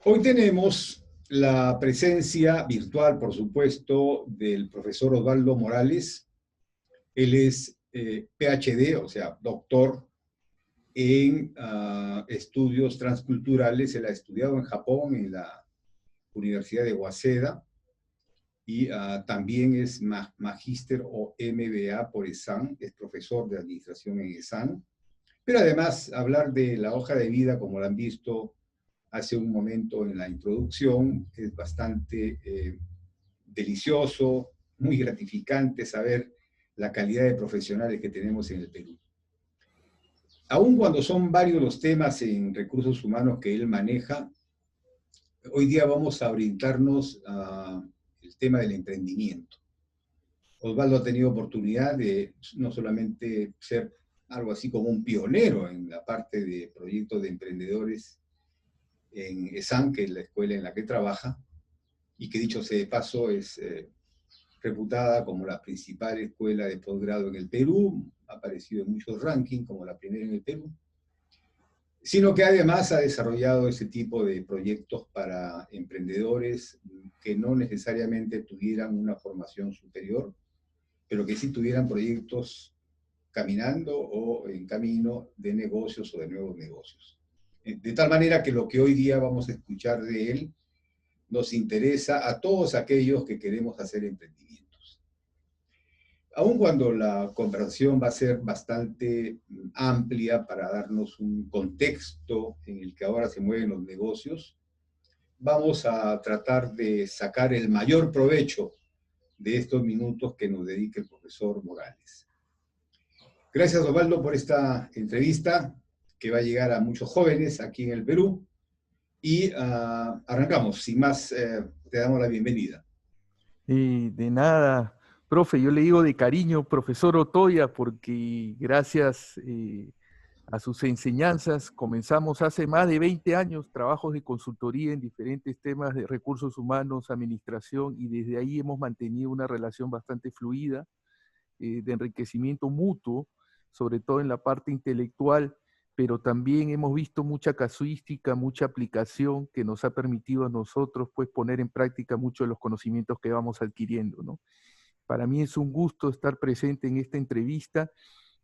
Hoy tenemos la presencia virtual, por supuesto, del profesor Osvaldo Morales. Él es PhD, o sea, doctor en estudios transculturales. Él ha estudiado en Japón, en la Universidad de Waseda, y también es magíster o MBA por ESAN, es profesor de administración en ESAN. Pero además, hablar de la hoja de vida, como la han visto hace un momento en la introducción, es bastante delicioso, muy gratificante saber la calidad de profesionales que tenemos en el Perú. Aun cuando son varios los temas en recursos humanos que él maneja, hoy día vamos a orientarnos al tema del emprendimiento. Osvaldo ha tenido oportunidad de no solamente ser algo así como un pionero en la parte de proyectos de emprendedores en ESAN, que es la escuela en la que trabaja, y que dicho sea de paso es reputada como la principal escuela de posgrado en el Perú, ha aparecido en muchos rankings como la primera en el Perú, sino que además ha desarrollado ese tipo de proyectos para emprendedores que no necesariamente tuvieran una formación superior, pero que sí tuvieran proyectos caminando o en camino de negocios o de nuevos negocios. De tal manera que lo que hoy día vamos a escuchar de él nos interesa a todos aquellos que queremos hacer emprendimientos. Aun cuando la conversación va a ser bastante amplia para darnos un contexto en el que ahora se mueven los negocios, vamos a tratar de sacar el mayor provecho de estos minutos que nos dedica el profesor Morales. Gracias, Osvaldo, por esta entrevista que va a llegar a muchos jóvenes aquí en el Perú. Y arrancamos. Sin más, te damos la bienvenida. De nada, profe, yo le digo de cariño, profesor Otoya, porque gracias a sus enseñanzas comenzamos hace más de 20 años trabajos de consultoría en diferentes temas de recursos humanos, administración, y desde ahí hemos mantenido una relación bastante fluida, de enriquecimiento mutuo, sobre todo en la parte intelectual, pero también hemos visto mucha casuística, mucha aplicación que nos ha permitido a nosotros pues poner en práctica muchos de los conocimientos que vamos adquiriendo, ¿no? Para mí es un gusto estar presente en esta entrevista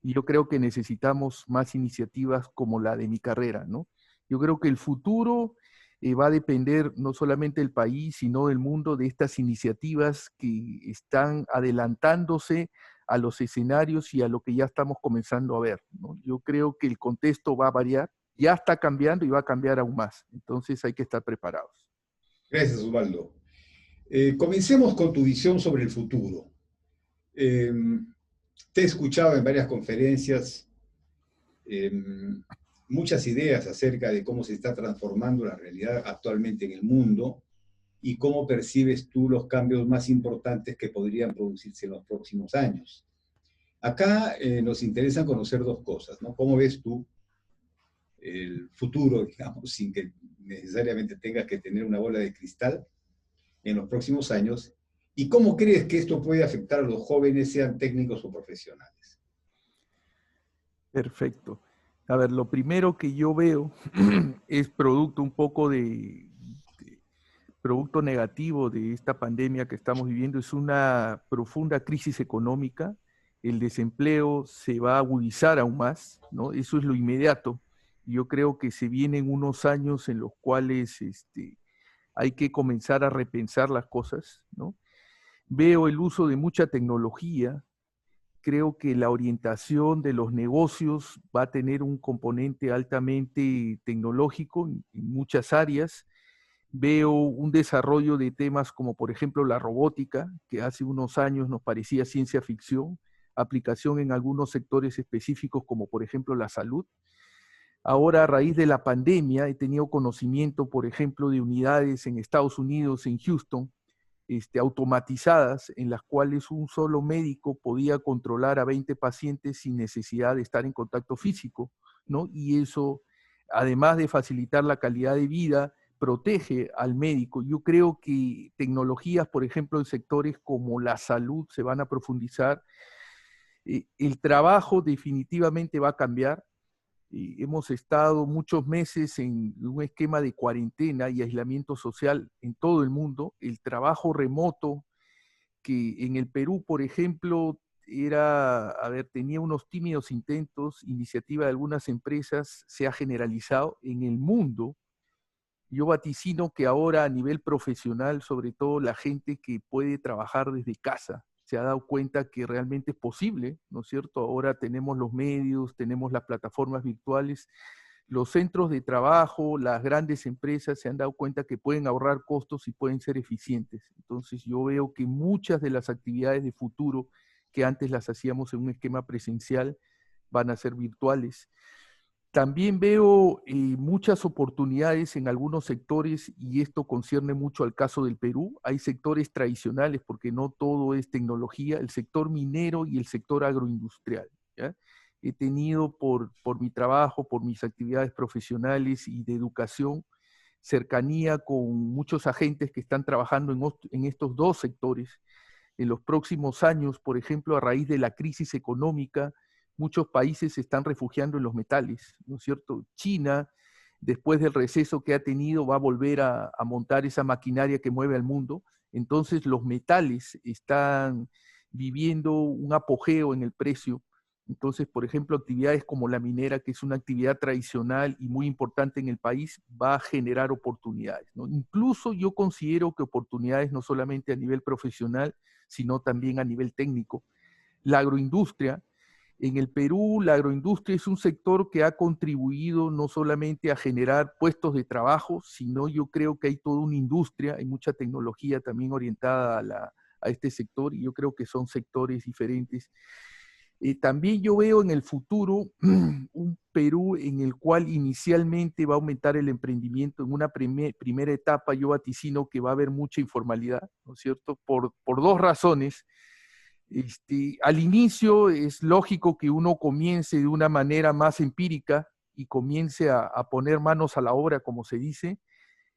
y yo creo que necesitamos más iniciativas como la de mi carrera, ¿no? Yo creo que el futuro va a depender no solamente del país, sino del mundo, de estas iniciativas que están adelantándose a los escenarios y a lo que ya estamos comenzando a ver, ¿no? Yo creo que el contexto va a variar, ya está cambiando y va a cambiar aún más. Entonces hay que estar preparados. Gracias, Osvaldo. Comencemos con tu visión sobre el futuro. Te he escuchado en varias conferencias muchas ideas acerca de cómo se está transformando la realidad actualmente en el mundo y cómo percibes tú los cambios más importantes que podrían producirse en los próximos años. Acá nos interesa conocer dos cosas, ¿no? ¿Cómo ves tú el futuro, digamos, sin que necesariamente tengas que tener una bola de cristal en los próximos años? ¿Y cómo crees que esto puede afectar a los jóvenes, sean técnicos o profesionales? Perfecto. A ver, lo primero que yo veo es producto un poco de producto negativo de esta pandemia que estamos viviendo, es una profunda crisis económica. El desempleo se va a agudizar aún más, ¿no? Eso es lo inmediato. Yo creo que se vienen unos años en los cuales hay que comenzar a repensar las cosas, ¿no? Veo el uso de mucha tecnología. Creo que la orientación de los negocios va a tener un componente altamente tecnológico en muchas áreas. Veo un desarrollo de temas como por ejemplo la robótica, que hace unos años nos parecía ciencia ficción, aplicación en algunos sectores específicos como por ejemplo la salud. Ahora, a raíz de la pandemia, he tenido conocimiento, por ejemplo, de unidades en Estados Unidos, en Houston, automatizadas, en las cuales un solo médico podía controlar a 20 pacientes sin necesidad de estar en contacto físico, ¿no? Y eso, además de facilitar la calidad de vida, protege al médico. Yo creo que tecnologías, por ejemplo, en sectores como la salud se van a profundizar. El trabajo definitivamente va a cambiar. hemos estado muchos meses en un esquema de cuarentena y aislamiento social en todo el mundo. El trabajo remoto, que en el Perú, por ejemplo, tenía unos tímidos intentos, iniciativa de algunas empresas, se ha generalizado en el mundo. Yo vaticino que ahora a nivel profesional, sobre todo la gente que puede trabajar desde casa, se ha dado cuenta que realmente es posible, ¿no es cierto? Ahora tenemos los medios, tenemos las plataformas virtuales, los centros de trabajo, las grandes empresas se han dado cuenta que pueden ahorrar costos y pueden ser eficientes. Entonces yo veo que muchas de las actividades de futuro que antes las hacíamos en un esquema presencial van a ser virtuales. También veo muchas oportunidades en algunos sectores, y esto concierne mucho al caso del Perú. Hay sectores tradicionales, porque no todo es tecnología, el sector minero y el sector agroindustrial, ¿ya? He tenido por mi trabajo, por mis actividades profesionales y de educación, cercanía con muchos agentes que están trabajando en estos dos sectores. En los próximos años, por ejemplo, a raíz de la crisis económica, muchos países se están refugiando en los metales, ¿no es cierto? China, después del receso que ha tenido, va a volver a montar esa maquinaria que mueve al mundo. Entonces los metales están viviendo un apogeo en el precio. Entonces, por ejemplo, actividades como la minera, que es una actividad tradicional y muy importante en el país, va a generar oportunidades, ¿no? Incluso yo considero que oportunidades no solamente a nivel profesional, sino también a nivel técnico. La agroindustria, en el Perú, la agroindustria es un sector que ha contribuido no solamente a generar puestos de trabajo, sino yo creo que hay toda una industria, hay mucha tecnología también orientada a este sector, y yo creo que son sectores diferentes. También yo veo en el futuro un Perú en el cual inicialmente va a aumentar el emprendimiento. En una primera etapa yo vaticino que va a haber mucha informalidad, ¿no es cierto? Por dos razones. Al inicio es lógico que uno comience de una manera más empírica y comience a poner manos a la obra, como se dice,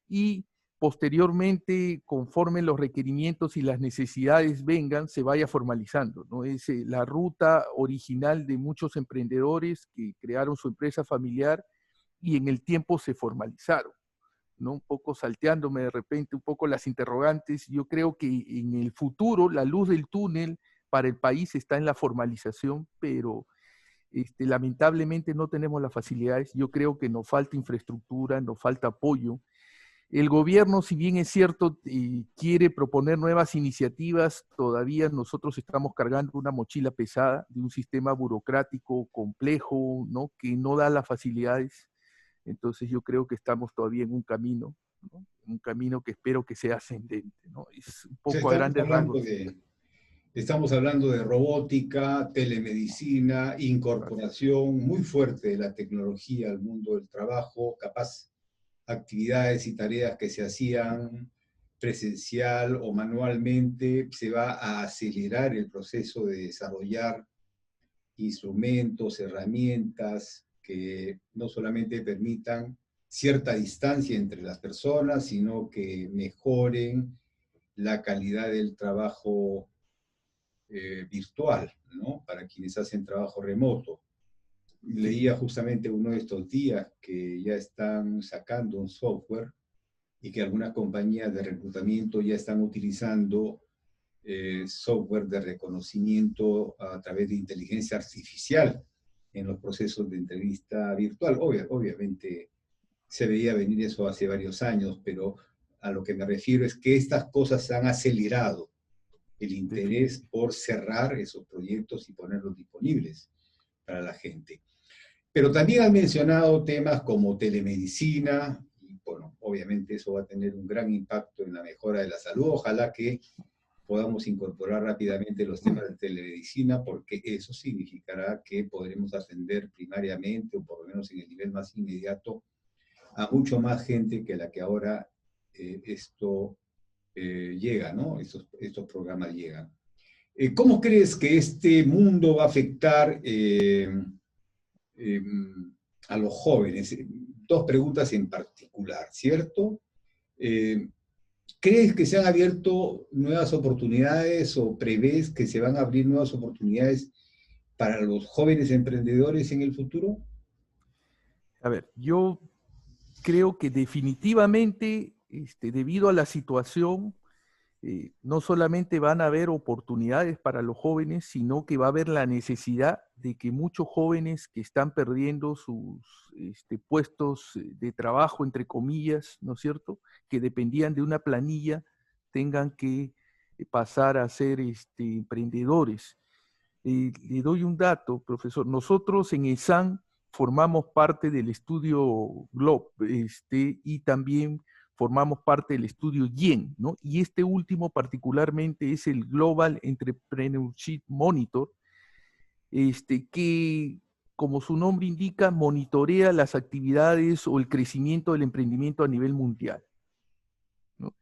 y posteriormente, conforme los requerimientos y las necesidades vengan, se vaya formalizando, ¿no? Es la ruta original de muchos emprendedores que crearon su empresa familiar y en el tiempo se formalizaron, ¿no? Un poco salteándome de repente un poco las interrogantes. Yo creo que en el futuro la luz del túnel para el país está en la formalización, pero lamentablemente no tenemos las facilidades. Yo creo que nos falta infraestructura, nos falta apoyo. El gobierno, si bien es cierto, quiere proponer nuevas iniciativas, todavía nosotros estamos cargando una mochila pesada de un sistema burocrático complejo, ¿no? Que no da las facilidades. Entonces yo creo que estamos todavía en un camino, ¿no? Un camino que espero que sea ascendente, ¿no? Es un O sea, poco a grandes rasgos. estamos hablando de robótica, telemedicina, Así incorporación muy fuerte de la tecnología al mundo del trabajo, capaz actividades y tareas que se hacían presencial o manualmente, se va a acelerar el proceso de desarrollar instrumentos, herramientas que no solamente permitan cierta distancia entre las personas, sino que mejoren la calidad del trabajo virtual, ¿no? Para quienes hacen trabajo remoto. sí, Leía justamente uno de estos días que ya están sacando un software y que algunas compañías de reclutamiento ya están utilizando software de reconocimiento a través de inteligencia artificial en los procesos de entrevista virtual. Obviamente se veía venir eso hace varios años, pero a lo que me refiero es que estas cosas han acelerado el interés definitivamente. por cerrar esos proyectos y ponerlos disponibles para la gente. Pero también han mencionado temas como telemedicina, y bueno, obviamente eso va a tener un gran impacto en la mejora de la salud. Ojalá que podamos incorporar rápidamente los temas de telemedicina, porque eso significará que podremos atender primariamente, o por lo menos en el nivel más inmediato, a mucho más gente que la que ahora esto llega, ¿no? Estos programas llegan. ¿Cómo crees que este mundo va a afectar eh, a los jóvenes? Dos preguntas en particular, ¿cierto? Eh, ¿Crees que se han abierto nuevas oportunidades o prevés que se van a abrir nuevas oportunidades para los jóvenes emprendedores en el futuro? A ver, yo creo que definitivamente, debido a la situación, no solamente van a haber oportunidades para los jóvenes, sino que va a haber la necesidad de que muchos jóvenes que están perdiendo sus puestos de trabajo, entre comillas, ¿no es cierto?, que dependían de una planilla, tengan que pasar a ser emprendedores. Le doy un dato, profesor. Nosotros en ESAN formamos parte del estudio GLOB, y también formamos parte del estudio YEN, ¿no? Y este último particularmente es el Global Entrepreneurship Monitor, que, como su nombre indica, monitorea las actividades o el crecimiento del emprendimiento a nivel mundial, ¿no?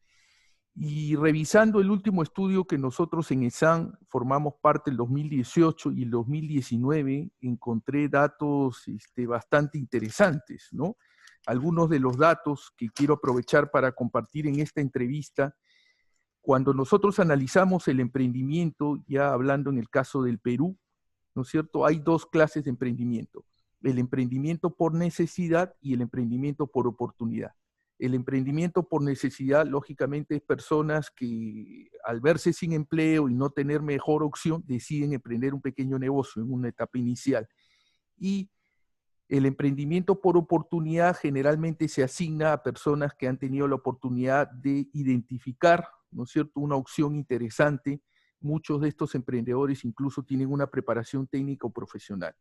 Y revisando el último estudio que nosotros en ESAN formamos parte el 2018 y el 2019, encontré datos bastante interesantes, ¿no? Algunos de los datos que quiero aprovechar para compartir en esta entrevista: cuando nosotros analizamos el emprendimiento, ya hablando en el caso del Perú, ¿no es cierto?, hay dos clases de emprendimiento: el emprendimiento por necesidad y el emprendimiento por oportunidad. El emprendimiento por necesidad, lógicamente, es personas que al verse sin empleo y no tener mejor opción, deciden emprender un pequeño negocio en una etapa inicial. Y el emprendimiento por oportunidad generalmente se asigna a personas que han tenido la oportunidad de identificar, ¿no es cierto?, una opción interesante. Muchos de estos emprendedores incluso tienen una preparación técnica o profesional.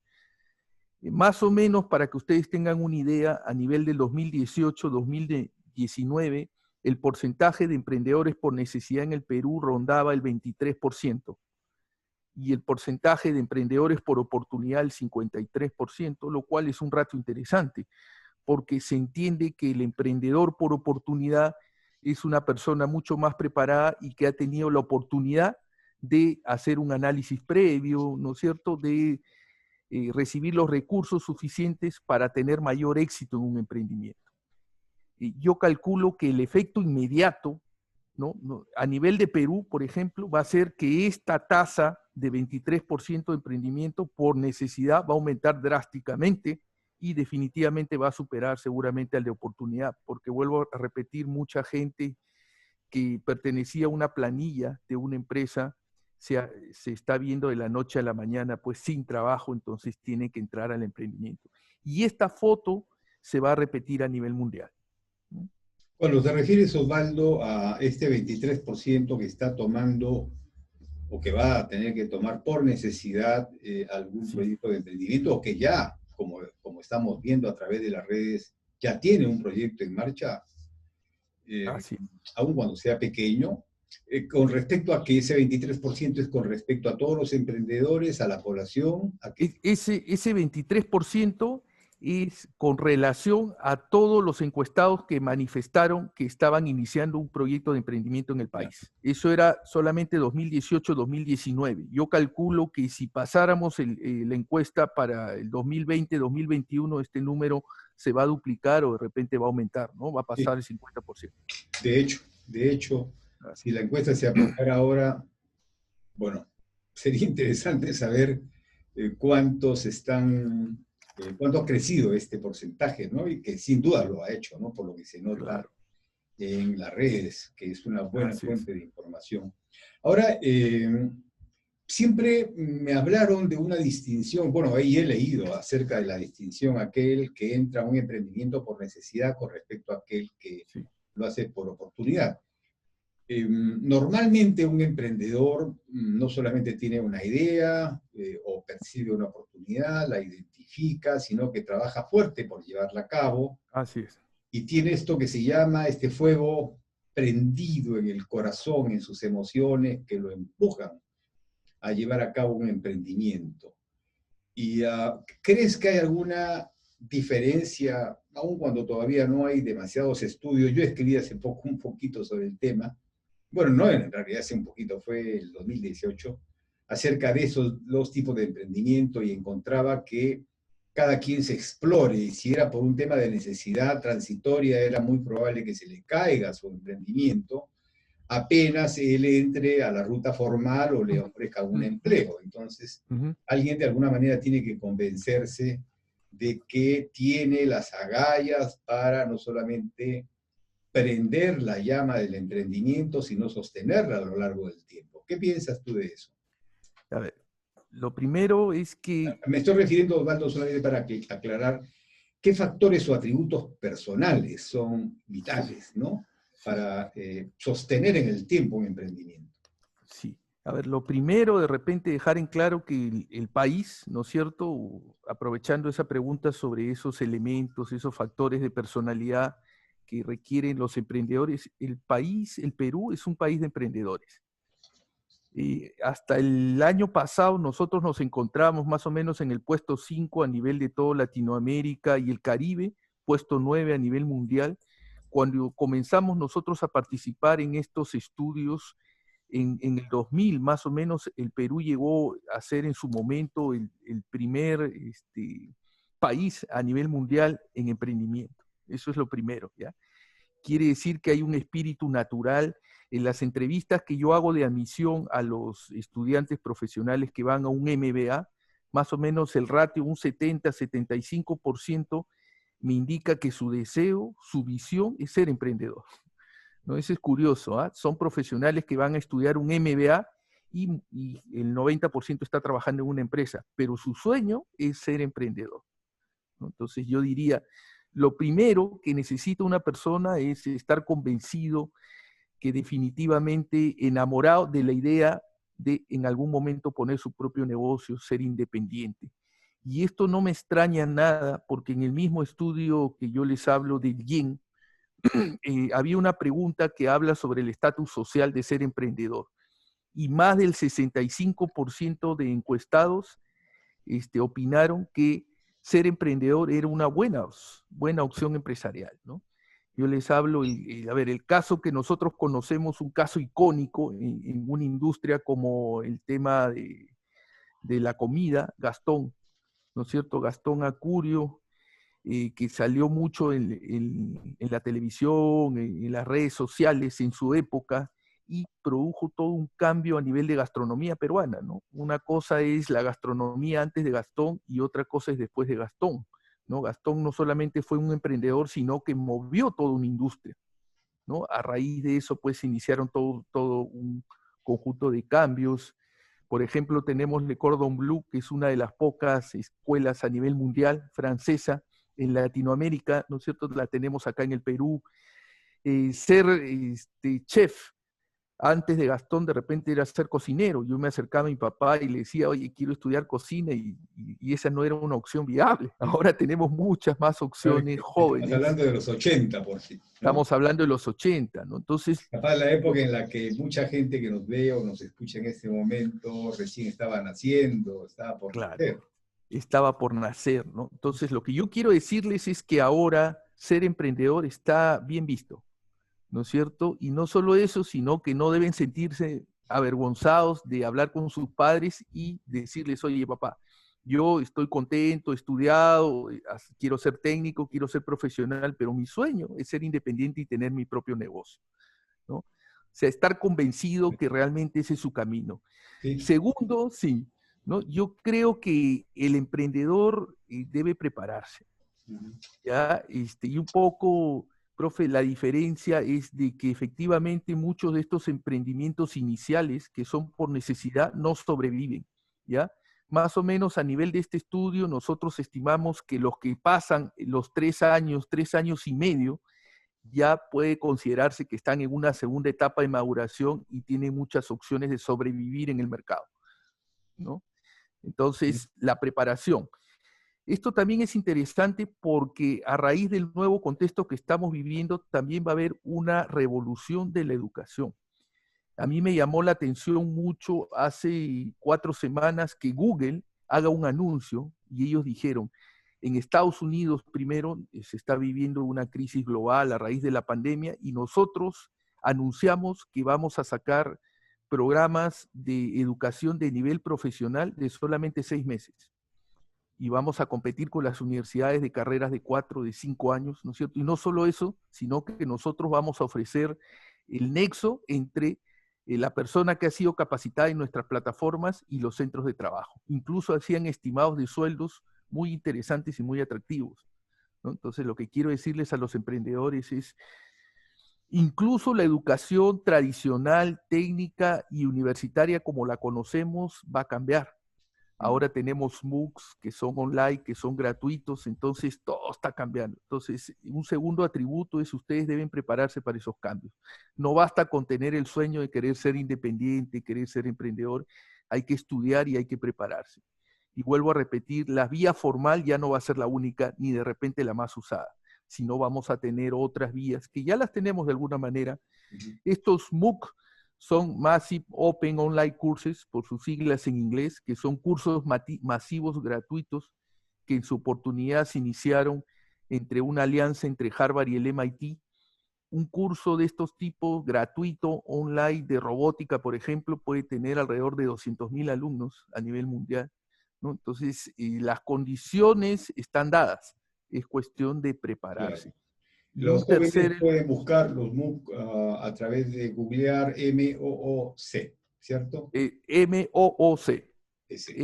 Más o menos, para que ustedes tengan una idea, a nivel del 2018-2019, el porcentaje de emprendedores por necesidad en el Perú rondaba el 23%, y el porcentaje de emprendedores por oportunidad el 53%, lo cual es un ratio interesante, porque se entiende que el emprendedor por oportunidad es una persona mucho más preparada y que ha tenido la oportunidad de hacer un análisis previo, ¿no es cierto?, de recibir los recursos suficientes para tener mayor éxito en un emprendimiento. Yo calculo que el efecto inmediato, ¿no? A nivel de Perú, por ejemplo, va a ser que esta tasa de 23% de emprendimiento por necesidad va a aumentar drásticamente y definitivamente va a superar seguramente al de oportunidad, porque vuelvo a repetir, mucha gente que pertenecía a una planilla de una empresa se está viendo de la noche a la mañana pues sin trabajo, entonces tiene que entrar al emprendimiento. Y esta foto se va a repetir a nivel mundial, ¿no? Cuando te refieres, Osvaldo, a este 23% que está tomando o que va a tener que tomar por necesidad algún Sí, proyecto de emprendimiento, o que ya, como estamos viendo a través de las redes, ya tiene un proyecto en marcha, eh, así. aun cuando sea pequeño, con respecto a que ese 23% es con respecto a todos los emprendedores, a la población, a que... Ese 23% es con relación a todos los encuestados que manifestaron que estaban iniciando un proyecto de emprendimiento en el Ya, país. Eso era solamente 2018-2019. Yo calculo que si pasáramos la encuesta para el 2020-2021, este número se va a duplicar o de repente va a aumentar, ¿no? Va a sí. pasar el 50%. De hecho, Ah, si la encuesta se aplicara ahora, bueno, sería interesante saber cuánto ha crecido este porcentaje, ¿no? Y que sin duda lo ha hecho, ¿no? Por lo que se nota claro, en las redes, que es una buena así es. fuente de información. Ahora, siempre me hablaron de una distinción, bueno, ahí he leído acerca de la distinción, aquel que entra a un emprendimiento por necesidad con respecto a aquel que Sí. lo hace por oportunidad. Normalmente un emprendedor no solamente tiene una idea o percibe una oportunidad, la identifica, sino que trabaja fuerte por llevarla a cabo Así es. y tiene esto que se llama este fuego prendido en el corazón, en sus emociones, que lo empujan a llevar a cabo un emprendimiento. ¿Y crees que hay alguna diferencia, aun cuando todavía no hay demasiados estudios? Yo escribí hace poco un poquito sobre el tema, bueno, no en realidad hace un poquito, fue el 2018, acerca de esos dos tipos de emprendimiento y encontraba que cada quien se explore, y si era por un tema de necesidad transitoria, era muy probable que se le caiga su emprendimiento apenas él entre a la ruta formal o le ofrezca un empleo. Entonces, alguien de alguna manera tiene que convencerse de que tiene las agallas para no solamente prender la llama del emprendimiento, sino sostenerla a lo largo del tiempo. ¿Qué piensas tú de eso? A ver, lo primero es que Me estoy refiriendo, Osvaldo, solamente para aclarar qué factores o atributos personales son vitales, ¿no? sí, Para sostener en el tiempo un emprendimiento. sí. A ver, lo primero, de repente, dejar en claro que el país, ¿no es cierto? Aprovechando esa pregunta sobre esos elementos, esos factores de personalidad que requieren los emprendedores, el país, el Perú, es un país de emprendedores. Hasta el año pasado nosotros nos encontramos más o menos en el puesto 5 a nivel de toda Latinoamérica y el Caribe, puesto 9 a nivel mundial. Cuando comenzamos nosotros a participar en estos estudios, en el 2000 más o menos, el Perú llegó a ser en su momento el primer país a nivel mundial en emprendimiento. Eso es lo primero, ¿ya? Quiere decir que hay un espíritu natural. En las entrevistas que yo hago de admisión a los estudiantes profesionales que van a un MBA, más o menos el ratio, un 70-75%, me indica que su deseo, su visión es ser emprendedor. ¿No? Eso es curioso, ¿eh? Son profesionales que van a estudiar un MBA y el 90% está trabajando en una empresa, pero su sueño es ser emprendedor, ¿no? Entonces yo diría, lo primero que necesita una persona es estar convencido que definitivamente enamorado de la idea de en algún momento poner su propio negocio, ser independiente. Y esto no me extraña nada porque en el mismo estudio que yo les hablo del Yin, había una pregunta que habla sobre el estatus social de ser emprendedor. Y más del 65% de encuestados opinaron que ser emprendedor era una buena opción empresarial, ¿no? Yo les hablo, a ver, el caso que nosotros conocemos, un caso icónico en una industria como el tema de la comida, Gastón, ¿no es cierto? Gastón Acurio, que salió mucho en la televisión, en las redes sociales en su época, y produjo todo un cambio a nivel de gastronomía peruana, ¿no? Una cosa es la gastronomía antes de Gastón y otra cosa es después de Gastón, ¿no? Gastón no solamente fue un emprendedor, sino que movió toda una industria, ¿no? A raíz de eso, pues, se iniciaron todo un conjunto de cambios. Por ejemplo, tenemos Le Cordon Bleu, que es una de las pocas escuelas a nivel mundial francesa en Latinoamérica, ¿no es cierto? La tenemos acá en el Perú. Ser chef antes de Gastón de repente era ser cocinero. Yo me acercaba a mi papá y le decía, oye, quiero estudiar cocina y esa no era una opción viable. Ahora tenemos muchas más opciones Estamos jóvenes. hablando de los 80, por sí, ¿no? Estamos hablando de los 80, ¿no? Entonces, Capaz la época en la que mucha gente que nos ve o nos escucha en este momento recién estaba naciendo, estaba por claro, nacer. estaba por nacer, ¿no? Entonces, lo que yo quiero decirles es que ahora ser emprendedor está bien visto, ¿no es cierto? Y no solo eso, sino que no deben sentirse avergonzados de hablar con sus padres y decirles, oye, papá, yo estoy contento, he estudiado, quiero ser técnico, quiero ser profesional, pero mi sueño es ser independiente y tener mi propio negocio, ¿no? O sea, estar convencido que realmente ese es su camino. Sí. Segundo, sí, ¿no? Yo creo que el emprendedor debe prepararse, ¿ya? Y un poco, profe, la diferencia es de que efectivamente muchos de estos emprendimientos iniciales, que son por necesidad, no sobreviven, ¿ya? Más o menos a nivel de este estudio, nosotros estimamos que los que pasan los 3 años y medio, ya puede considerarse que están en una segunda etapa de maduración y tienen muchas opciones de sobrevivir en el mercado, ¿no? Entonces, la preparación. Esto también es interesante porque a raíz del nuevo contexto que estamos viviendo, también va a haber una revolución de la educación. A mí me llamó la atención mucho hace 4 semanas que Google haga un anuncio y ellos dijeron, en Estados Unidos primero se está viviendo una crisis global a raíz de la pandemia y nosotros anunciamos que vamos a sacar programas de educación de nivel profesional de solamente 6 meses y vamos a competir con las universidades de carreras de 4, de 5 años, ¿no es cierto? Y no solo eso, sino que nosotros vamos a ofrecer el nexo entre la persona que ha sido capacitada en nuestras plataformas y los centros de trabajo. Incluso hacían estimados de sueldos muy interesantes y muy atractivos, ¿no? Entonces, lo que quiero decirles a los emprendedores es, incluso la educación tradicional, técnica y universitaria como la conocemos va a cambiar. Ahora tenemos MOOCs que son online, que son gratuitos, entonces todo está cambiando. Entonces, un segundo atributo es ustedes deben prepararse para esos cambios. No basta con tener el sueño de querer ser independiente, querer ser emprendedor, hay que estudiar y hay que prepararse. Y vuelvo a repetir, la vía formal ya no va a ser la única ni de repente la más usada, sino vamos a tener otras vías que ya las tenemos de alguna manera. Estos MOOC son Massive Open Online Courses, por sus siglas en inglés, que son cursos masivos gratuitos que en su oportunidad se iniciaron entre una alianza entre Harvard y el MIT. Un curso de estos tipos gratuito online de robótica, por ejemplo, puede tener alrededor de 200,000 alumnos a nivel mundial, ¿no? Entonces, las condiciones están dadas, es cuestión de prepararse. Claro. Y Los un jóvenes tercer, pueden buscar los MOOC a través de googlear MOOC, ¿cierto? MOOC. Ese,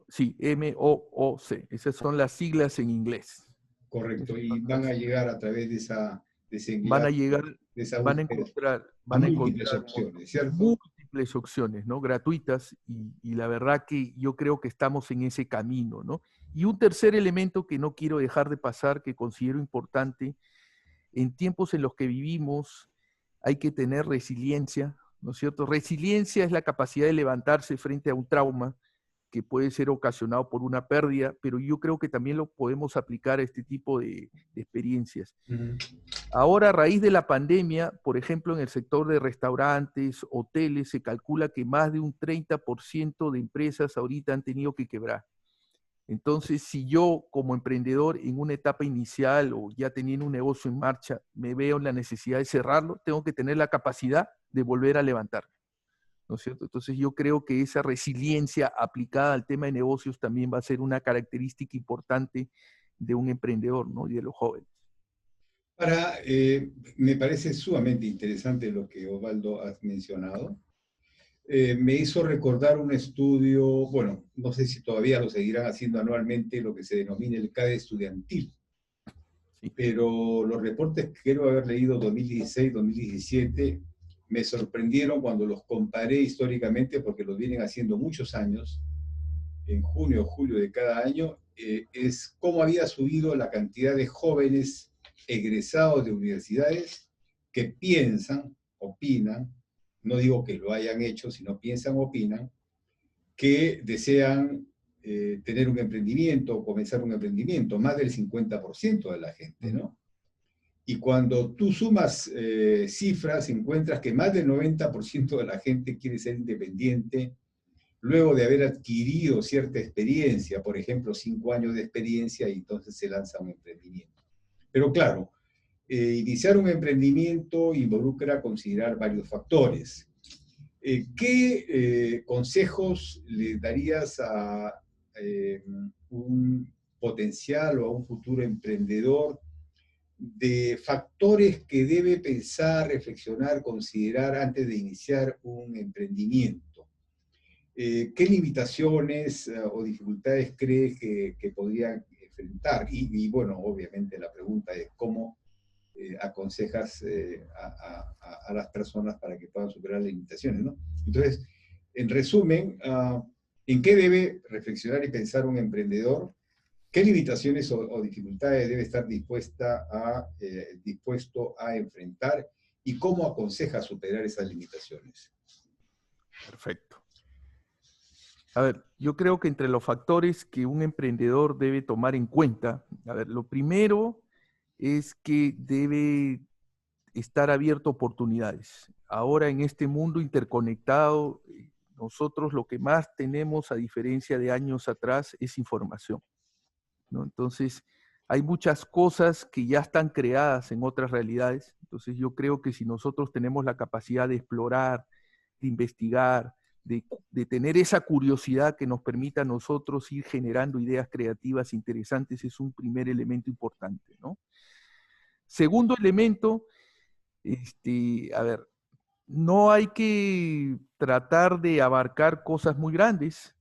Sí, MOOC. Esas son las siglas en inglés. correcto. Esas Y son van las a siglas. llegar a través de ese Van a enlace, llegar, de esa van a búsqueda, encontrar, a van a múltiples encontrar opciones, ¿cierto? múltiples opciones, ¿no? Gratuitas, y la verdad que yo creo que estamos en ese camino, ¿no? Y un tercer elemento que no quiero dejar de pasar, que considero importante, en tiempos en los que vivimos hay que tener resiliencia, ¿no es cierto? Resiliencia es la capacidad de levantarse frente a un trauma que puede ser ocasionado por una pérdida, pero yo creo que también lo podemos aplicar a este tipo de experiencias. Ujú. Ahora, a raíz de la pandemia, por ejemplo, en el sector de restaurantes, hoteles, se calcula que más de un 30% de empresas ahorita han tenido que quebrar. Entonces, si yo como emprendedor en una etapa inicial o ya teniendo un negocio en marcha, me veo en la necesidad de cerrarlo, tengo que tener la capacidad de volver a levantarme, ¿no es cierto? Entonces, yo creo que esa resiliencia aplicada al tema de negocios también va a ser una característica importante de un emprendedor, ¿no? Y de los jóvenes. Me parece sumamente interesante lo que Osvaldo has mencionado. Me hizo recordar un estudio, bueno, no sé si todavía lo seguirán haciendo anualmente, lo que se denomina el CADE estudiantil, Sí. pero los reportes que quiero haber leído 2016-2017 me sorprendieron cuando los comparé históricamente, porque los vienen haciendo muchos años, en junio o julio de cada año, es cómo había subido la cantidad de jóvenes egresados de universidades que piensan, opinan, no digo que lo hayan hecho, sino piensan, opinan, que desean tener un emprendimiento o comenzar un emprendimiento, más del 50% de la gente, ¿no? Y cuando tú sumas cifras, encuentras que más del 90% de la gente quiere ser independiente luego de haber adquirido cierta experiencia, por ejemplo, 5 años de experiencia, y entonces se lanza un emprendimiento. Pero claro, iniciar un emprendimiento involucra considerar varios factores. ¿Qué consejos le darías a un potencial o a un futuro emprendedor de factores que debe pensar, reflexionar, considerar antes de iniciar un emprendimiento? ¿Qué limitaciones o dificultades crees que podrían enfrentar? Bueno, obviamente la pregunta es cómo aconsejas a las personas para que puedan superar las limitaciones, ¿no? Entonces, en resumen, ¿en qué debe reflexionar y pensar un emprendedor? ¿Qué limitaciones o dificultades debe estar dispuesto a enfrentar? ¿Y cómo aconseja superar esas limitaciones? Perfecto. A ver, yo creo que entre los factores que un emprendedor debe tomar en cuenta, a ver, lo primero es que debe estar abierto a oportunidades. Ahora en este mundo interconectado, nosotros lo que más tenemos, a diferencia de años atrás, es información, ¿no? Entonces, hay muchas cosas que ya están creadas en otras realidades. Entonces, yo creo que si nosotros tenemos la capacidad de explorar, de investigar, de tener esa curiosidad que nos permita a nosotros ir generando ideas creativas interesantes, es un primer elemento importante, ¿no? Segundo elemento, a ver, no hay que tratar de abarcar cosas muy grandes.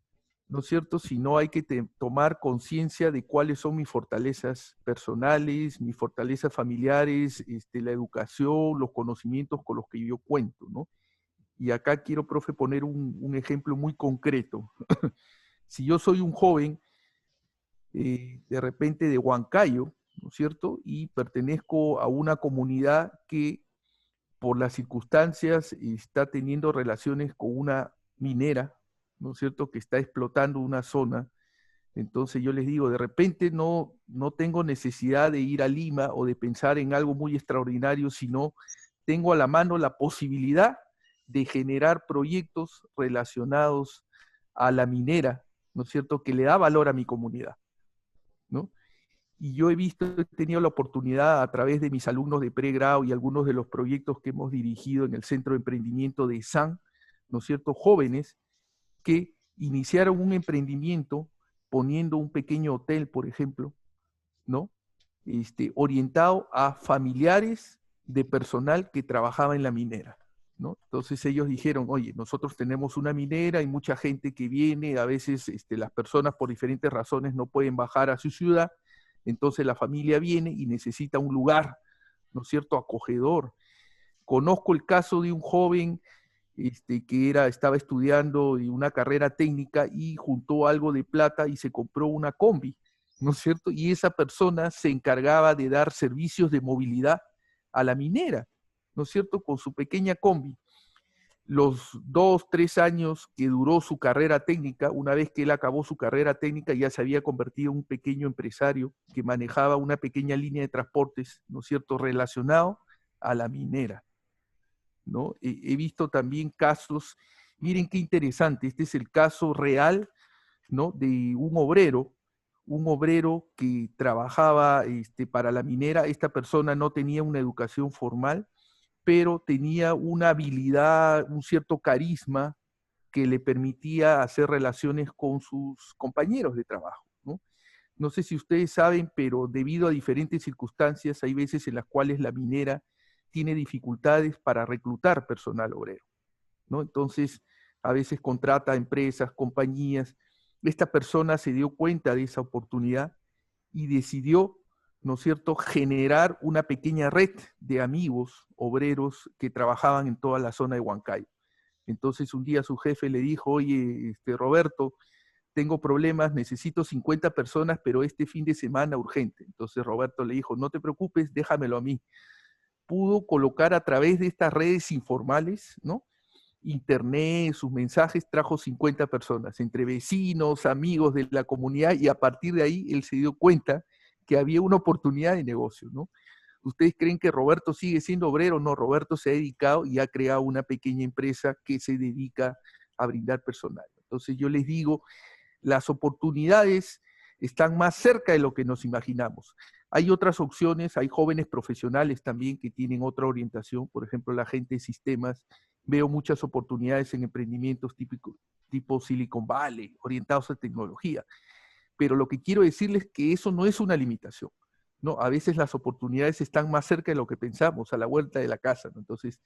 ¿no es cierto? Sino hay que tomar conciencia de cuáles son mis fortalezas personales, mis fortalezas familiares, la educación, los conocimientos con los que yo cuento, ¿no? Y acá quiero, profe, poner un ejemplo muy concreto. Si yo soy un joven, de repente de Huancayo, ¿no es cierto? Y pertenezco a una comunidad que por las circunstancias está teniendo relaciones con una minera, ¿no es cierto?, que está explotando una zona. Entonces yo les digo, de repente no tengo necesidad de ir a Lima o de pensar en algo muy extraordinario, sino tengo a la mano la posibilidad de generar proyectos relacionados a la minera, ¿no es cierto?, que le da valor a mi comunidad, ¿no? Y yo he tenido la oportunidad a través de mis alumnos de pregrado y algunos de los proyectos que hemos dirigido en el Centro de Emprendimiento de SAN, ¿no es cierto?, jóvenes que iniciaron un emprendimiento poniendo un pequeño hotel, por ejemplo, ¿no? Orientado a familiares de personal que trabajaba en la minera, ¿no? Entonces ellos dijeron, oye, nosotros tenemos una minera, hay mucha gente que viene, a veces las personas por diferentes razones no pueden bajar a su ciudad, entonces la familia viene y necesita un lugar, ¿no es cierto?, acogedor. Conozco el caso de un joven que estaba estudiando una carrera técnica y juntó algo de plata y se compró una combi, ¿no es cierto? Y esa persona se encargaba de dar servicios de movilidad a la minera, ¿no es cierto?, con su pequeña combi. Los 2, 3 años que duró su carrera técnica, una vez que él acabó su carrera técnica, ya se había convertido en un pequeño empresario que manejaba una pequeña línea de transportes, ¿no es cierto?, relacionado a la minera, ¿no? He visto también casos, miren qué interesante, este es el caso real, ¿no?, de un obrero que trabajaba para la minera. Esta persona no tenía una educación formal, pero tenía una habilidad, un cierto carisma que le permitía hacer relaciones con sus compañeros de trabajo, ¿no? No sé si ustedes saben, pero debido a diferentes circunstancias, hay veces en las cuales la minera tiene dificultades para reclutar personal obrero, ¿no? Entonces, a veces contrata empresas, compañías. Esta persona se dio cuenta de esa oportunidad y decidió, ¿no es cierto?, generar una pequeña red de amigos obreros que trabajaban en toda la zona de Huancayo. Entonces un día su jefe le dijo, oye, Roberto, tengo problemas, necesito 50 personas, pero este fin de semana urgente. Entonces Roberto le dijo, no te preocupes, déjamelo a mí. Pudo colocar a través de estas redes informales, ¿no?, internet, sus mensajes, trajo 50 personas, entre vecinos, amigos de la comunidad, y a partir de ahí él se dio cuenta que había una oportunidad de negocio, ¿no? ¿Ustedes creen que Roberto sigue siendo obrero? No, Roberto se ha dedicado y ha creado una pequeña empresa que se dedica a brindar personal. Entonces yo les digo, las oportunidades están más cerca de lo que nos imaginamos. Hay otras opciones, hay jóvenes profesionales también que tienen otra orientación, por ejemplo, la gente de sistemas. Veo muchas oportunidades en emprendimientos tipo Silicon Valley, orientados a tecnología. Pero lo que quiero decirles es que eso no es una limitación, ¿no? A veces las oportunidades están más cerca de lo que pensamos, a la vuelta de la casa, ¿no? Entonces,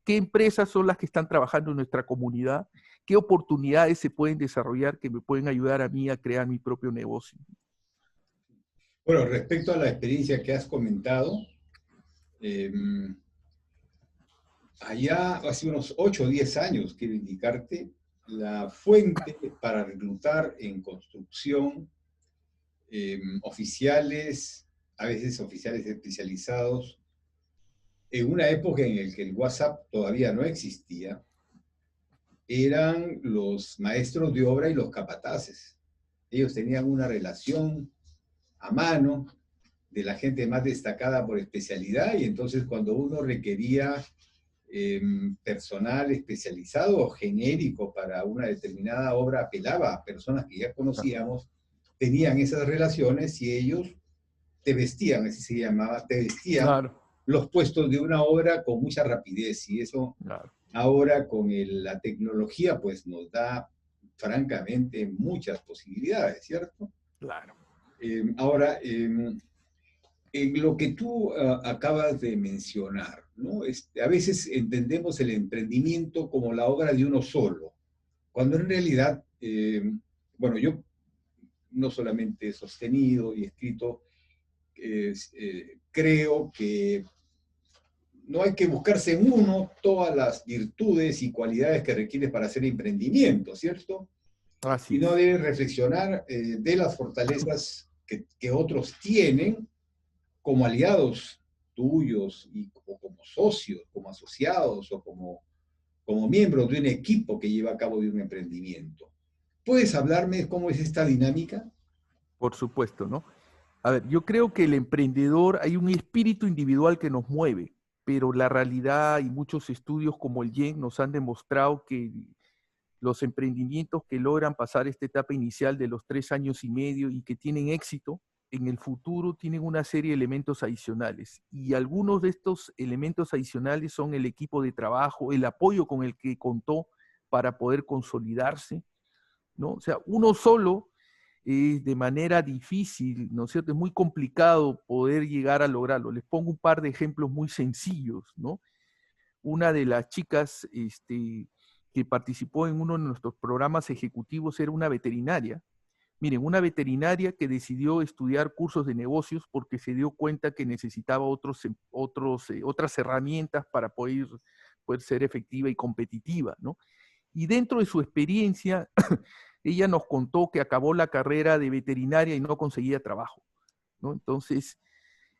¿qué empresas son las que están trabajando en nuestra comunidad? ¿Qué oportunidades se pueden desarrollar que me pueden ayudar a mí a crear mi propio negocio? Bueno, respecto a la experiencia que has comentado, allá hace unos 8 o 10 años, quiero indicarte, la fuente para reclutar en construcción oficiales, a veces oficiales especializados, en una época en la que el WhatsApp todavía no existía, eran los maestros de obra y los capataces. Ellos tenían una relación a mano de la gente más destacada por especialidad, y entonces cuando uno requería personal especializado o genérico para una determinada obra, apelaba a personas que ya conocíamos, tenían esas relaciones y ellos te vestían, así se llamaba, te vestían Claro, los puestos de una obra con mucha rapidez, y eso claro. ahora con la tecnología pues nos da francamente muchas posibilidades, ¿cierto? Claro. Ahora, en lo que tú acabas de mencionar, ¿no? A veces entendemos el emprendimiento como la obra de uno solo, cuando en realidad bueno, yo no solamente he sostenido y escrito, creo que no hay que buscarse en uno todas las virtudes y cualidades que requieres para hacer emprendimiento, ¿cierto? Así Y no es. debes reflexionar de las fortalezas que otros tienen como aliados tuyos o como socios, como asociados o como miembros de un equipo que lleva a cabo de un emprendimiento. ¿Puedes hablarme cómo es esta dinámica? Por supuesto, ¿no? A ver, yo creo que el emprendedor, hay un espíritu individual que nos mueve, pero la realidad y muchos estudios como el YEN nos han demostrado que los emprendimientos que logran pasar esta etapa inicial de los 3 años y medio y que tienen éxito, en el futuro tienen una serie de elementos adicionales. Y algunos de estos elementos adicionales son el equipo de trabajo, el apoyo con el que contó para poder consolidarse, ¿no? O sea, uno solo de manera difícil, ¿no es cierto? Es muy complicado poder llegar a lograrlo. Les pongo un par de ejemplos muy sencillos, ¿no? Una de las chicas que participó en uno de nuestros programas ejecutivos era una veterinaria. Miren, una veterinaria que decidió estudiar cursos de negocios porque se dio cuenta que necesitaba otras herramientas para poder ser efectiva y competitiva, ¿no? Y dentro de su experiencia, ella nos contó que acabó la carrera de veterinaria y no conseguía trabajo, ¿no? Entonces,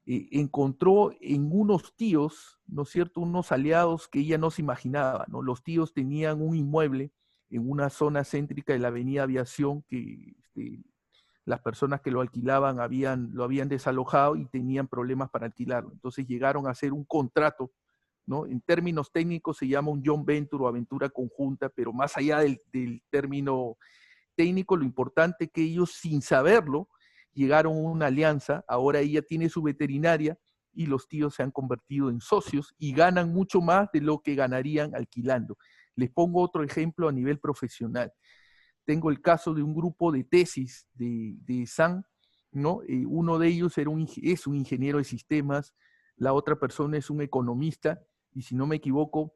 encontró en unos tíos, ¿no es cierto?, unos aliados que ella no se imaginaba, ¿no? Los tíos tenían un inmueble en una zona céntrica de la avenida Aviación que las personas que lo alquilaban lo habían desalojado y tenían problemas para alquilarlo. Entonces llegaron a hacer un contrato, ¿no? En términos técnicos se llama un joint venture o aventura conjunta, pero más allá del término técnico, lo importante es que ellos, sin saberlo, llegaron a una alianza. Ahora ella tiene su veterinaria y los tíos se han convertido en socios y ganan mucho más de lo que ganarían alquilando. Les pongo otro ejemplo a nivel profesional. Tengo el caso de un grupo de tesis de SAN, ¿no? Uno de ellos es un ingeniero de sistemas, la otra persona es un economista, y si no me equivoco,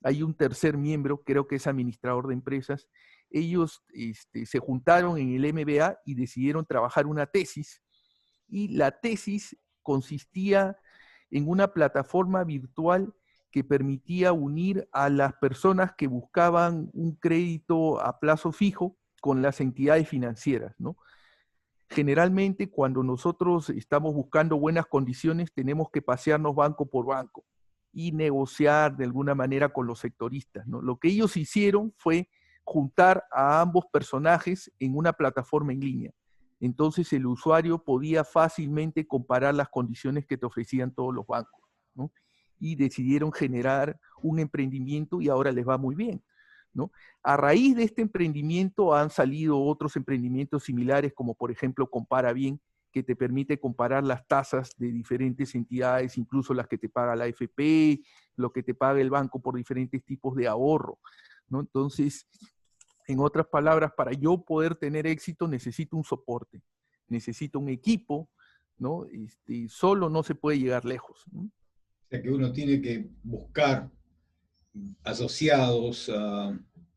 hay un tercer miembro, creo que es administrador de empresas. Ellos se juntaron en el MBA y decidieron trabajar una tesis, y la tesis consistía en una plataforma virtual que permitía unir a las personas que buscaban un crédito a plazo fijo con las entidades financieras, ¿no? Generalmente, cuando nosotros estamos buscando buenas condiciones, tenemos que pasearnos banco por banco y negociar de alguna manera con los sectoristas, ¿no? Lo que ellos hicieron fue juntar a ambos personajes en una plataforma en línea. Entonces el usuario podía fácilmente comparar las condiciones que te ofrecían todos los bancos, ¿no? Y decidieron generar un emprendimiento y ahora les va muy bien, ¿no? A raíz de este emprendimiento han salido otros emprendimientos similares, como por ejemplo Compara Bien, que te permite comparar las tasas de diferentes entidades, incluso las que te paga la AFP, lo que te paga el banco por diferentes tipos de ahorro, ¿no? Entonces, en otras palabras, para yo poder tener éxito necesito un soporte, necesito un equipo, ¿no? Solo no se puede llegar lejos, ¿no? O sea que uno tiene que buscar asociados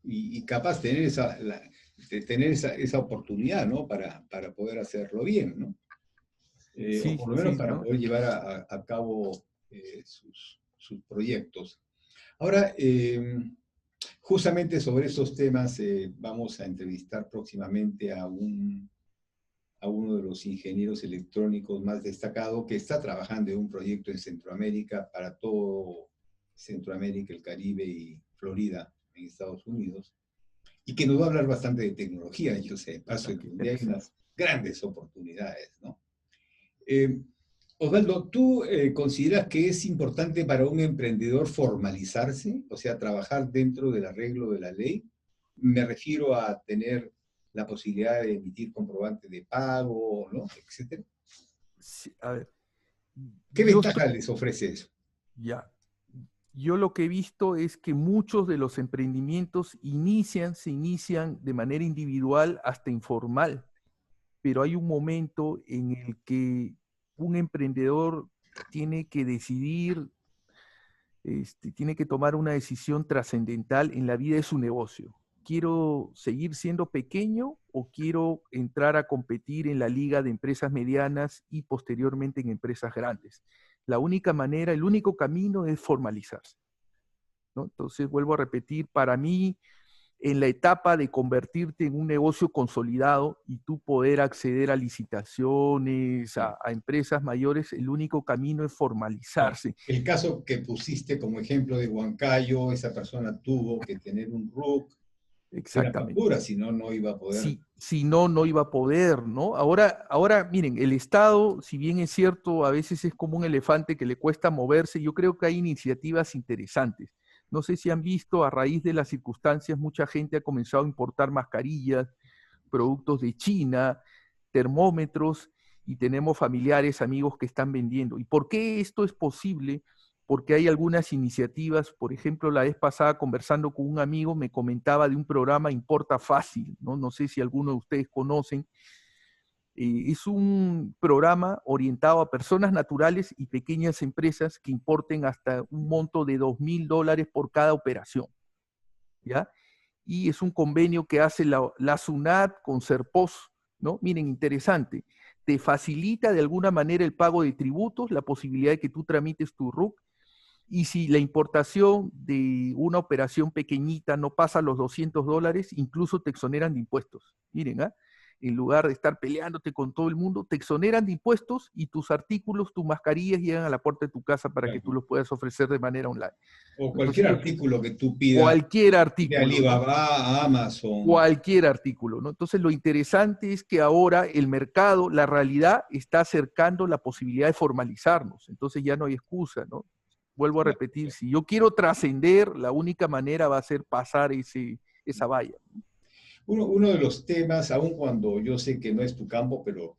y capaz tener de tener esa oportunidad, ¿no? Para poder hacerlo bien, ¿no? O Sí, por lo menos sí, para ¿no? poder llevar a cabo sus proyectos. Ahora, justamente sobre esos temas vamos a entrevistar próximamente a uno de los ingenieros electrónicos más destacados que está trabajando en un proyecto en Centroamérica para todo Centroamérica, el Caribe y Florida en Estados Unidos, y que nos va a hablar bastante de tecnología, yo sé, de paso, Ah, y qué que hay interesante. unas grandes oportunidades, ¿no? Eh, Osvaldo, ¿tú consideras que es importante para un emprendedor formalizarse, o sea, trabajar dentro del arreglo de la ley? Me refiero a tener la posibilidad de emitir comprobantes de pago, ¿no? Etcétera. Sí, a ver, ¿Qué yo estoy, ventaja les ofrece eso? ya, yo lo que he visto es que muchos de los emprendimientos se inician de manera individual hasta informal, pero hay un momento en el que un emprendedor tiene que decidir, tiene que tomar una decisión trascendental en la vida de su negocio. ¿quiero seguir siendo pequeño o quiero entrar a competir en la liga de empresas medianas y posteriormente en empresas grandes? La única manera, el único camino es formalizarse, ¿no? Entonces, vuelvo a repetir, para mí, en la etapa de convertirte en un negocio consolidado y tú poder acceder a licitaciones, a empresas mayores, el único camino es formalizarse. El caso que pusiste como ejemplo de Huancayo, esa persona tuvo que tener un RUC, una Exactamente. factura, si no, no iba a poder. Si no, no iba a poder, ¿no? Ahora, miren, el Estado, si bien es cierto, a veces es como un elefante que le cuesta moverse, yo creo que hay iniciativas interesantes. No sé si han visto, a raíz de las circunstancias, mucha gente ha comenzado a importar mascarillas, productos de China, termómetros, y tenemos familiares, amigos que están vendiendo. ¿Y por qué esto es posible? Porque hay algunas iniciativas, por ejemplo, la vez pasada conversando con un amigo me comentaba de un programa Importa Fácil, ¿no? No sé si alguno de ustedes conocen. Es un programa orientado a personas naturales y pequeñas empresas que importen hasta un monto de $2.000 por cada operación, ¿ya? Y es un convenio que hace la SUNAT con Serpos, ¿no? Miren, interesante. Te facilita de alguna manera el pago de tributos, la posibilidad de que tú tramites tu RUC, y si la importación de una operación pequeñita no pasa los $200, incluso te exoneran de impuestos. Miren, ¿ah? En lugar de estar peleándote con todo el mundo, te exoneran de impuestos y tus artículos, tus mascarillas llegan a la puerta de tu casa para que tú los puedas ofrecer de manera online. O Entonces cualquier artículo que tú pidas cualquier de artículo, ¿no? Alibaba, Amazon. Cualquier artículo, ¿no? Entonces lo interesante es que ahora el mercado, la realidad está acercando la posibilidad de formalizarnos, entonces ya no hay excusa, ¿no? Vuelvo a repetir, si yo quiero trascender, la única manera va a ser pasar esa valla. Uno de los temas, aun cuando yo sé que no es tu campo, pero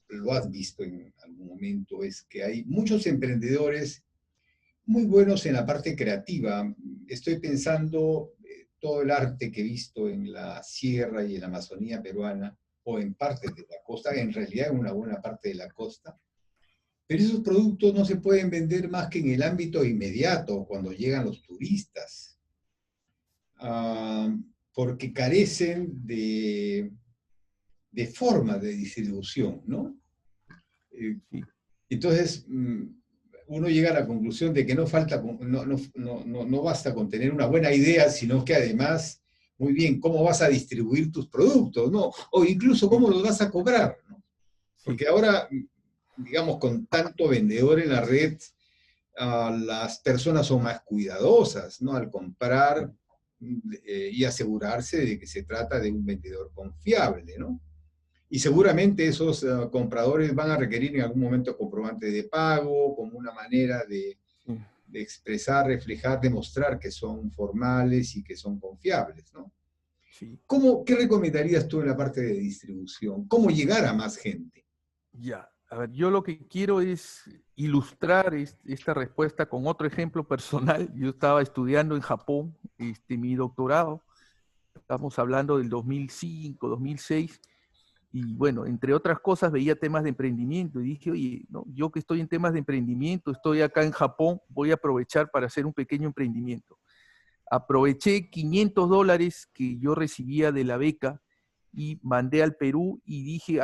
lo has visto en algún momento, es que hay muchos emprendedores muy buenos en la parte creativa. Estoy pensando todo el arte que he visto en la sierra y en la Amazonía peruana, o en partes de la costa, en realidad en una buena parte de la costa. Pero esos productos no se pueden vender más que en el ámbito inmediato, cuando llegan los turistas, porque carecen de forma de distribución, ¿no? Sí. Entonces, uno llega a la conclusión de que no basta con tener una buena idea, sino que además, muy bien, cómo vas a distribuir tus productos, ¿no? O incluso cómo los vas a cobrar, ¿no? Porque ahora, digamos, con tanto vendedor en la red, las personas son más cuidadosas, ¿no? Al comprar y asegurarse de que se trata de un vendedor confiable, ¿no? Y seguramente esos compradores van a requerir en algún momento comprobantes de pago, como una manera de expresar, reflejar, demostrar que son formales y que son confiables, ¿no? Sí. ¿Qué recomendarías tú en la parte de distribución? ¿Cómo llegar a más gente? Ya, a ver, yo lo que quiero es ilustrar esta respuesta con otro ejemplo personal. Yo estaba estudiando en Japón mi doctorado, estamos hablando del 2005, 2006, y bueno, entre otras cosas veía temas de emprendimiento y dije, oye, no, yo que estoy en temas de emprendimiento, estoy acá en Japón, voy a aprovechar para hacer un pequeño emprendimiento. Aproveché $500 que yo recibía de la beca y mandé al Perú y dije,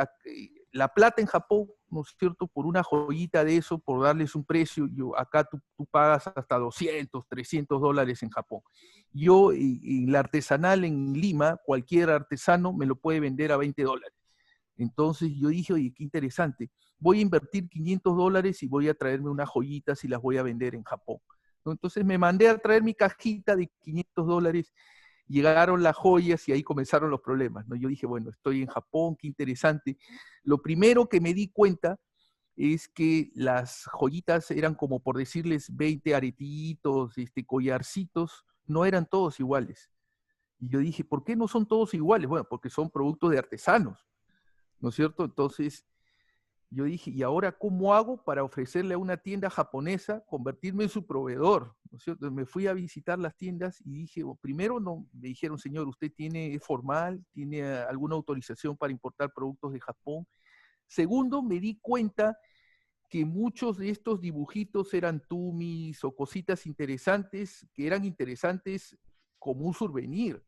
la plata en Japón, ¿no es cierto? Por una joyita de eso, por darles un precio, acá tú pagas hasta $200, $300 en Japón. Yo, en la artesanal en Lima, cualquier artesano me lo puede vender a $20. Entonces yo dije, oye, qué interesante, voy a invertir $500 y voy a traerme unas joyitas y las voy a vender en Japón, ¿no? Entonces me mandé a traer mi cajita de $500, llegaron las joyas y ahí comenzaron los problemas, ¿no? Yo dije, bueno, estoy en Japón, qué interesante. Lo primero que me di cuenta es que las joyitas eran como por decirles 20 aretitos, collarcitos, no eran todos iguales. Y yo dije, ¿por qué no son todos iguales? Bueno, porque son productos de artesanos, ¿no es cierto? Entonces yo dije, ¿y ahora cómo hago para ofrecerle a una tienda japonesa convertirme en su proveedor? ¿No es cierto? Me fui a visitar las tiendas y dije, primero no, me dijeron, señor, ¿usted es formal? ¿Tiene alguna autorización para importar productos de Japón? Segundo, me di cuenta que muchos de estos dibujitos eran tumis o cositas interesantes, que eran interesantes como un souvenir,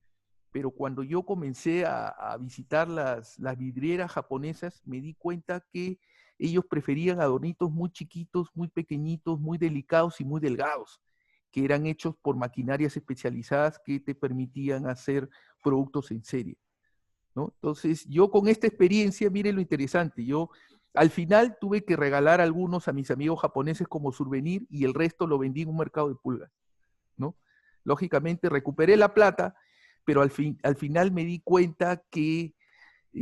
pero cuando yo comencé a visitar las vidrieras japonesas, me di cuenta que ellos preferían adornitos muy chiquitos, muy pequeñitos, muy delicados y muy delgados, que eran hechos por maquinarias especializadas que te permitían hacer productos en serie, ¿no? Entonces, yo con esta experiencia, mire lo interesante, yo al final tuve que regalar algunos a mis amigos japoneses como souvenir y el resto lo vendí en un mercado de pulgas, ¿no? Lógicamente recuperé la plata, pero al final me di cuenta que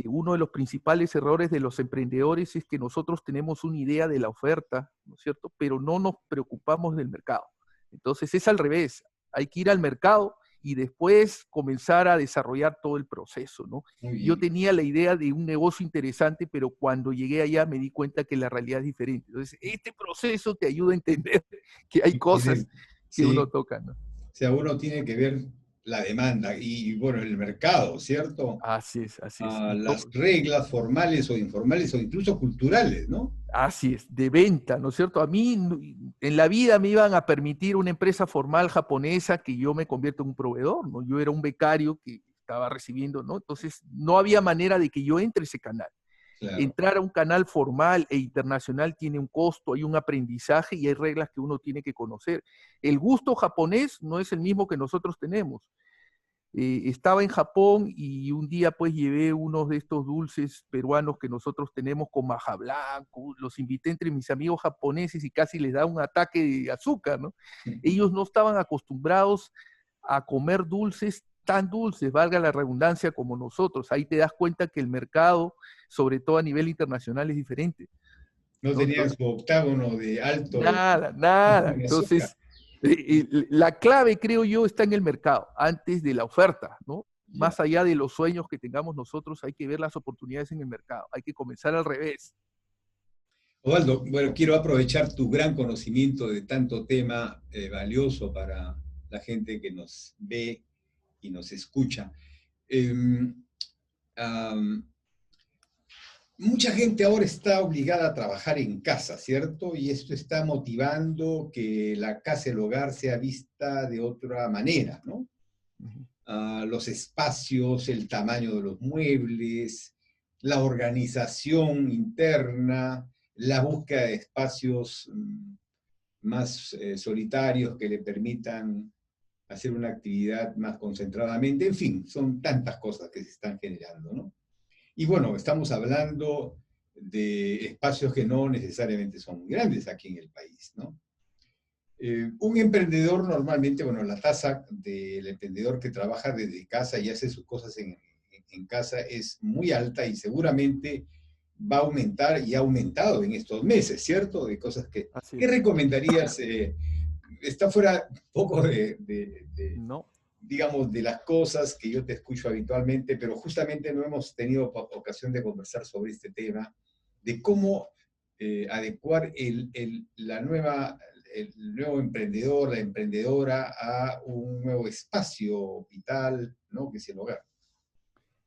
uno de los principales errores de los emprendedores es que nosotros tenemos una idea de la oferta, ¿no es cierto? Pero no nos preocupamos del mercado. Entonces es al revés, hay que ir al mercado y después comenzar a desarrollar todo el proceso, ¿no? Muy Yo bien. tenía la idea de un negocio interesante, pero cuando llegué allá me di cuenta que la realidad es diferente. Entonces, este proceso te ayuda a entender que hay cosas Excelente. que uno Sí, toca, ¿no? o sea, uno tiene que ver la demanda y, bueno, el mercado, ¿cierto? Así es, así es. Y Las reglas formales o informales o incluso culturales, ¿no? así es, de venta, ¿no es cierto? A mí en la vida me iban a permitir una empresa formal japonesa que yo me convierta en un proveedor, ¿no? Yo era un becario que estaba recibiendo, ¿no? Entonces no había manera de que yo entre ese canal. Claro, Entrar a un canal formal e internacional tiene un costo, hay un aprendizaje y hay reglas que uno tiene que conocer. El gusto japonés no es el mismo que nosotros tenemos. Estaba en Japón y un día pues llevé unos de estos dulces peruanos que nosotros tenemos con maja blanco, los invité entre mis amigos japoneses y casi les da un ataque de azúcar, ¿no? Ellos no estaban acostumbrados a comer dulces tan dulces, valga la redundancia, como nosotros. Ahí te das cuenta que el mercado, sobre todo a nivel internacional, es diferente, no ¿no? tenían Entonces, su octágono de alto nada, nada. en azúcar. Entonces, la clave, creo yo, está en el mercado, antes de la oferta, ¿no? Ya. Más allá de los sueños que tengamos nosotros, hay que ver las oportunidades en el mercado, hay que comenzar al revés. Osvaldo, bueno, quiero aprovechar tu gran conocimiento de tanto tema valioso para la gente que nos ve y nos escucha. Eh, um, Mucha gente ahora está obligada a trabajar en casa, ¿cierto? Y esto está motivando que la casa, el hogar, sea vista de otra manera, ¿no? Ujú. Los espacios, el tamaño de los muebles, la organización interna, la búsqueda de espacios más solitarios que le permitan hacer una actividad más concentradamente. En fin, son tantas cosas que se están generando, ¿no? Y bueno, estamos hablando de espacios que no necesariamente son muy grandes aquí en el país, ¿no? Un emprendedor normalmente, bueno, la tasa del emprendedor que trabaja desde casa y hace sus cosas en casa es muy alta y seguramente va a aumentar y ha aumentado en estos meses, ¿cierto? De cosas que... Así ¿Qué es. recomendarías? Está fuera un poco No, digamos, de las cosas que yo te escucho habitualmente, pero justamente no hemos tenido ocasión de conversar sobre este tema, de cómo adecuar el nuevo emprendedor, la emprendedora a un nuevo espacio vital, ¿no? Que es el hogar.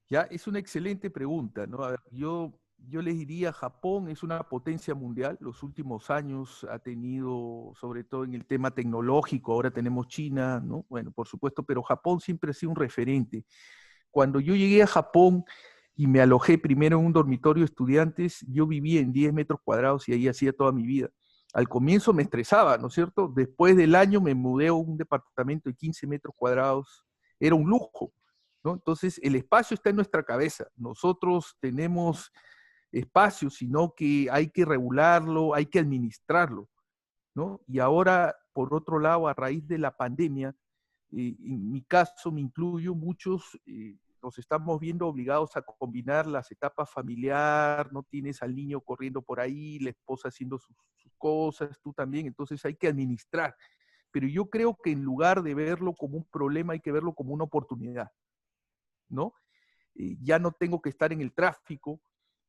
ya es una excelente pregunta, ¿no? A ver, yo les diría, Japón es una potencia mundial, los últimos años ha tenido, sobre todo en el tema tecnológico, ahora tenemos China, ¿no? Bueno, por supuesto, pero Japón siempre ha sido un referente. Cuando yo llegué a Japón y me alojé primero en un dormitorio de estudiantes, yo vivía en 10 metros cuadrados y ahí hacía toda mi vida. Al comienzo me estresaba, ¿no es cierto? Después del año me mudé a un departamento de 15 metros cuadrados. Era un lujo, ¿no? Entonces, el espacio está en nuestra cabeza. Nosotros tenemos espacio, sino que hay que regularlo, hay que administrarlo, ¿no? Y ahora, por otro lado, a raíz de la pandemia, en mi caso me incluyo, muchos nos estamos viendo obligados a combinar las etapas familiar, no tienes al niño corriendo por ahí, la esposa haciendo sus cosas, tú también, entonces hay que administrar. Pero yo creo que en lugar de verlo como un problema, hay que verlo como una oportunidad, ¿no? Ya no tengo que estar en el tráfico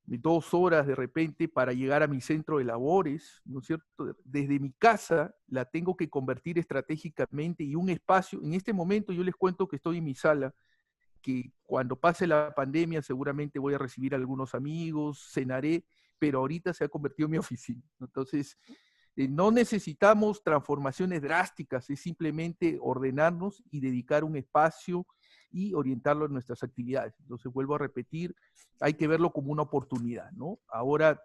de 2 horas de repente para llegar a mi centro de labores, ¿no es cierto? Desde mi casa la tengo que convertir estratégicamente y un espacio, en este momento yo les cuento que estoy en mi sala, que cuando pase la pandemia seguramente voy a recibir a algunos amigos, cenaré, pero ahorita se ha convertido en mi oficina. Entonces, no necesitamos transformaciones drásticas, es simplemente ordenarnos y dedicar un espacio y orientarlo en nuestras actividades. Entonces, vuelvo a repetir, hay que verlo como una oportunidad, ¿no? Ahora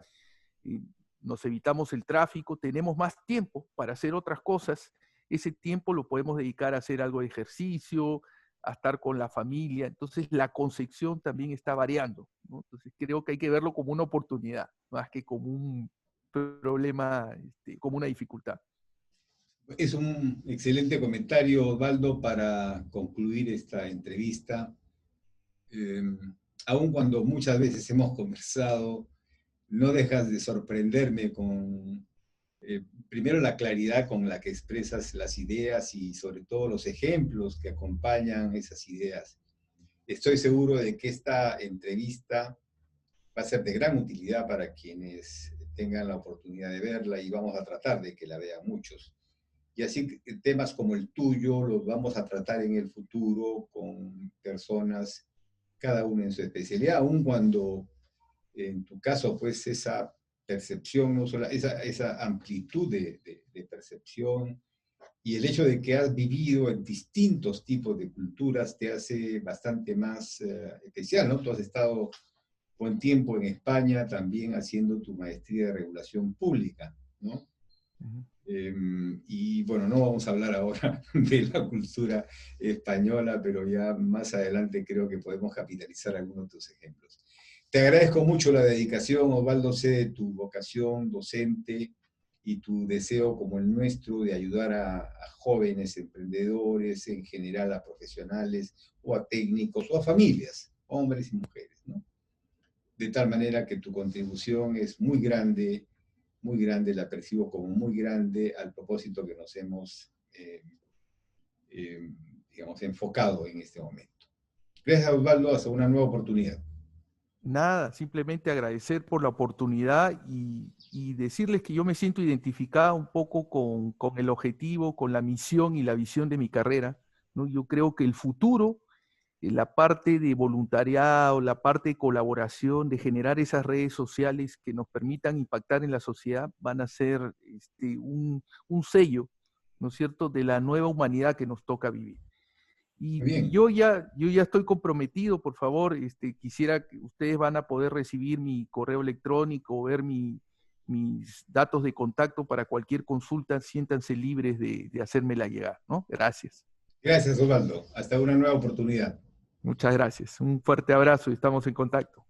nos evitamos el tráfico, tenemos más tiempo para hacer otras cosas, ese tiempo lo podemos dedicar a hacer algo de ejercicio, a estar con la familia, entonces la concepción también está variando, ¿no? Entonces creo que hay que verlo como una oportunidad, más que como un problema, como una dificultad. Es un excelente comentario, Osvaldo, para concluir esta entrevista. Eh, Aun cuando muchas veces hemos conversado, no dejas de sorprenderme con, primero, la claridad con la que expresas las ideas y sobre todo los ejemplos que acompañan esas ideas. Estoy seguro de que esta entrevista va a ser de gran utilidad para quienes tengan la oportunidad de verla y vamos a tratar de que la vean muchos. Y así temas como el tuyo los vamos a tratar en el futuro con personas, cada uno en su especialidad, aun cuando en tu caso, pues esa percepción, no solo, esa amplitud de percepción y el hecho de que has vivido en distintos tipos de culturas te hace bastante más especial, ¿no? Tú has estado buen tiempo en España también haciendo tu maestría de regulación pública, ¿no? Uh-huh. Y bueno, no vamos a hablar ahora de la cultura española, pero ya más adelante creo que podemos capitalizar algunos de tus ejemplos. Te agradezco mucho la dedicación, Osvaldo, sé de tu vocación docente y tu deseo como el nuestro de ayudar a jóvenes emprendedores, en general a profesionales o a técnicos o a familias, hombres y mujeres, ¿no? De tal manera que tu contribución es muy grande, la percibo como muy grande al propósito que nos hemos, digamos, enfocado en este momento. Gracias, Osvaldo, hasta una nueva oportunidad. Nada, simplemente agradecer por la oportunidad y decirles que yo me siento identificada un poco con el objetivo, con la misión y la visión de mi carrera, ¿no? Yo creo que el futuro, la parte de voluntariado, la parte de colaboración, de generar esas redes sociales que nos permitan impactar en la sociedad, van a ser un sello, ¿no es cierto?, de la nueva humanidad que nos toca vivir. Y Bien. yo ya estoy comprometido, por favor, quisiera que ustedes van a poder recibir mi correo electrónico, ver mis datos de contacto para cualquier consulta, siéntanse libres de hacérmela llegar, ¿no? Gracias. Gracias, Osvaldo. Hasta una nueva oportunidad. Muchas gracias. Un fuerte abrazo y estamos en contacto.